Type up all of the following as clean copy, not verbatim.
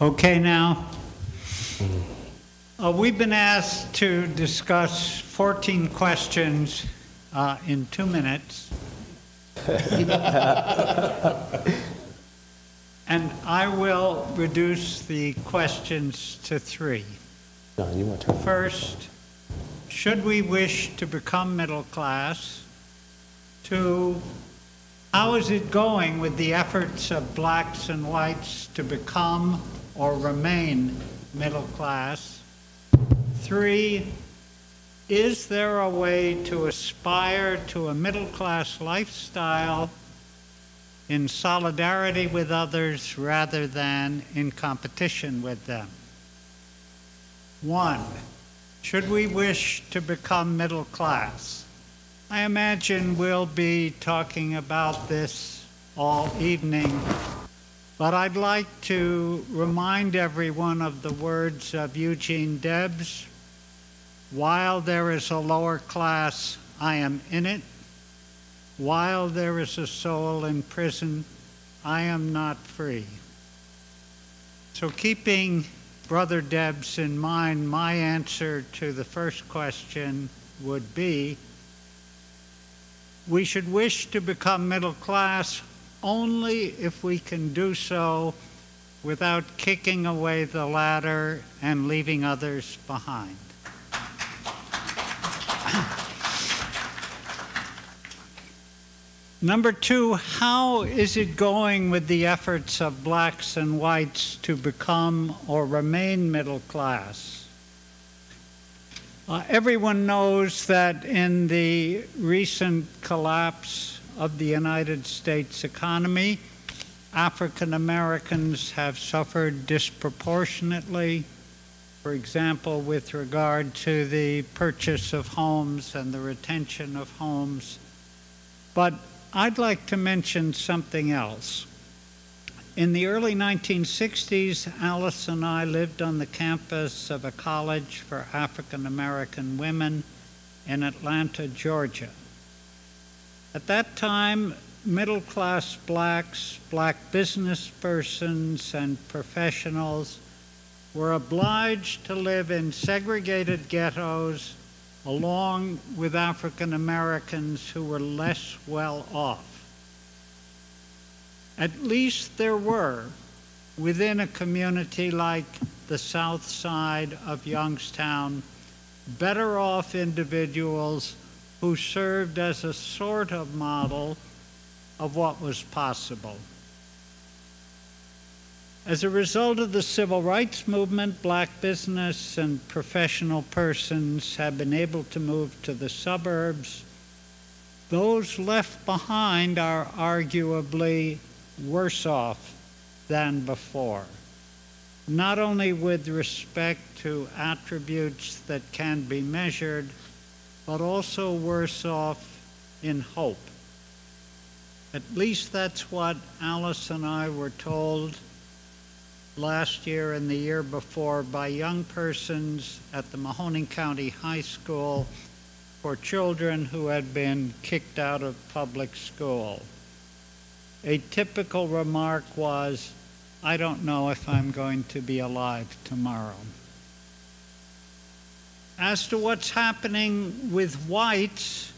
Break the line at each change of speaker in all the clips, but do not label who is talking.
Okay now. We've been asked to discuss 14 questions in 2 minutes. And I will reduce the questions to 3.
No, you want to.
First, should we wish to become middle class? 2, how is it going with the efforts of blacks and whites to become or remain middle class? 3, is there a way to aspire to a middle class lifestyle in solidarity with others rather than in competition with them? 1, should we wish to become middle class? I imagine we'll be talking about this all evening, but I'd like to remind everyone of the words of Eugene Debs: while there is a lower class, I am in it. While there is a soul in prison, I am not free. So keeping Brother Debs in mind, my answer to the first question would be, we should wish to become middle class only if we can do so without kicking away the ladder and leaving others behind. Number 2, how is it going with the efforts of blacks and whites to become or remain middle class? Everyone knows that in the recent collapse of the United States economy, African Americans have suffered disproportionately, for example, with regard to the purchase of homes and the retention of homes. But I'd like to mention something else. In the early 1960s, Alice and I lived on the campus of a college for African American women in Atlanta, Georgia. At that time, middle-class blacks, black business persons, and professionals were obliged to live in segregated ghettos along with African Americans who were less well off. At least there were, within a community like the South Side of Youngstown, better off individuals who served as a sort of model of what was possible. As a result of the civil rights movement, black business and professional persons have been able to move to the suburbs. Those left behind are arguably worse off than before, not only with respect to attributes that can be measured, but also worse off in hope. At least that's what Alice and I were told last year and the year before by young persons at the Mahoning County High School for children who had been kicked out of public school. A typical remark was, I don't know if I'm going to be alive tomorrow. As to what's happening with whites,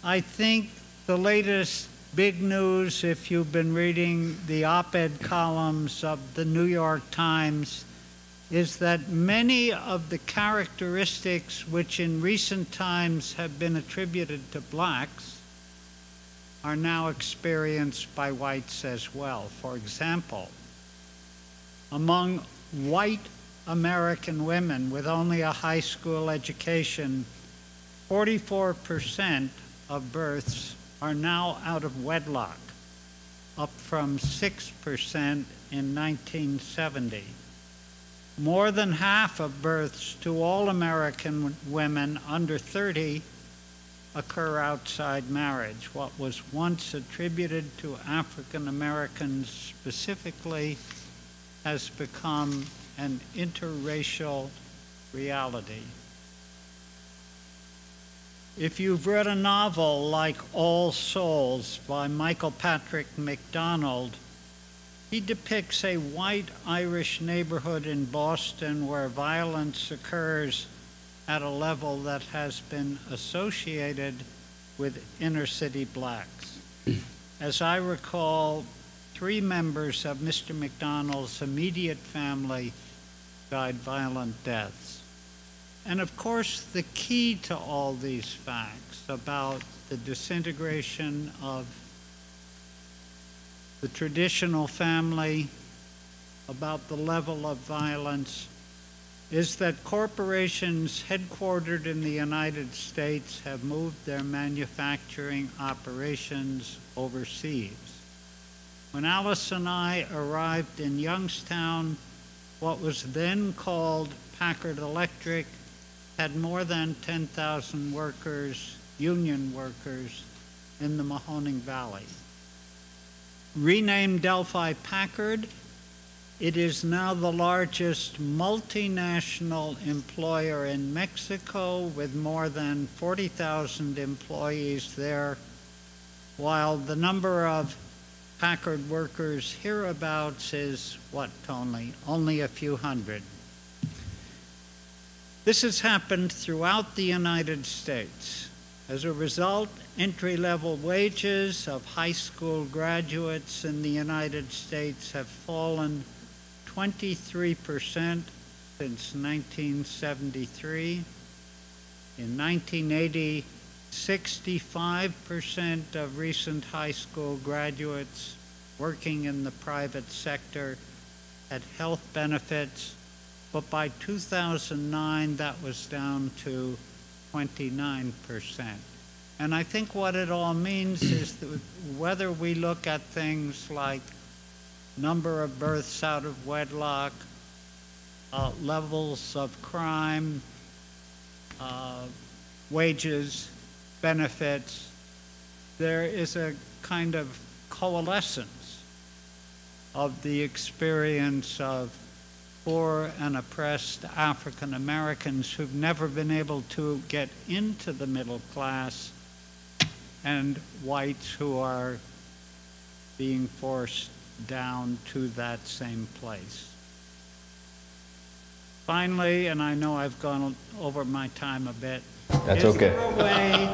I think the latest big news, if you've been reading the op-ed columns of the New York Times, is that many of the characteristics which in recent times have been attributed to blacks are now experienced by whites as well. For example, among white American women with only a high school education, 44% of births are now out of wedlock, up from 6% in 1970. More than half of births to all American women under 30 occur outside marriage. What was once attributed to African Americans specifically has become an interracial reality. If you've read a novel like All Souls by Michael Patrick MacDonald, He depicts a white Irish neighborhood in Boston where violence occurs at a level that has been associated with inner city blacks. As I recall, 3 members of Mr. McDonald's immediate family died violent deaths. And of course, the key to all these facts about the disintegration of the traditional family, about the level of violence, is that corporations headquartered in the United States have moved their manufacturing operations overseas. When Alice and I arrived in Youngstown, what was then called Packard Electric had more than 10,000 workers, union workers, in the Mahoning Valley. Renamed Delphi Packard, it is now the largest multinational employer in Mexico with more than 40,000 employees there, while the number of Packard workers hereabouts is what, Tony? Only a few hundred. This has happened throughout the United States. As a result, entry-level wages of high school graduates in the United States have fallen 23% since 1973. In 1980, 65% of recent high school graduates working in the private sector had health benefits, but by 2009, that was down to 29%. And I think what it all means is that whether we look at things like number of births out of wedlock, levels of crime, wages, benefits, there is a kind of coalescence of the experience of poor and oppressed African Americans who've never been able to get into the middle class, and whites who are being forced down to that same place. Finally, and I know I've gone over my time a bit.
That's
is
okay.
There a way,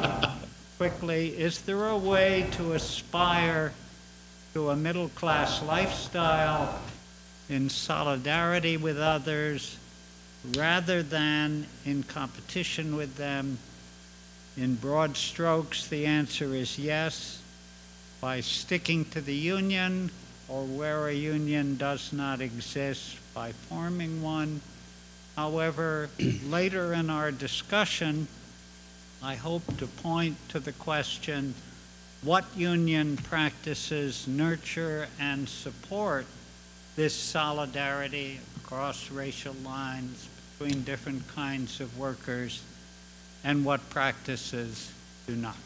quickly, is there a way to aspire to a middle class lifestyle in solidarity with others rather than in competition with them? In broad strokes, the answer is yes, by sticking to the union, or where a union does not exist, by forming one. However, later in our discussion, I hope to point to the question, what union practices nurture and support this solidarity across racial lines between different kinds of workers, and what practices do not?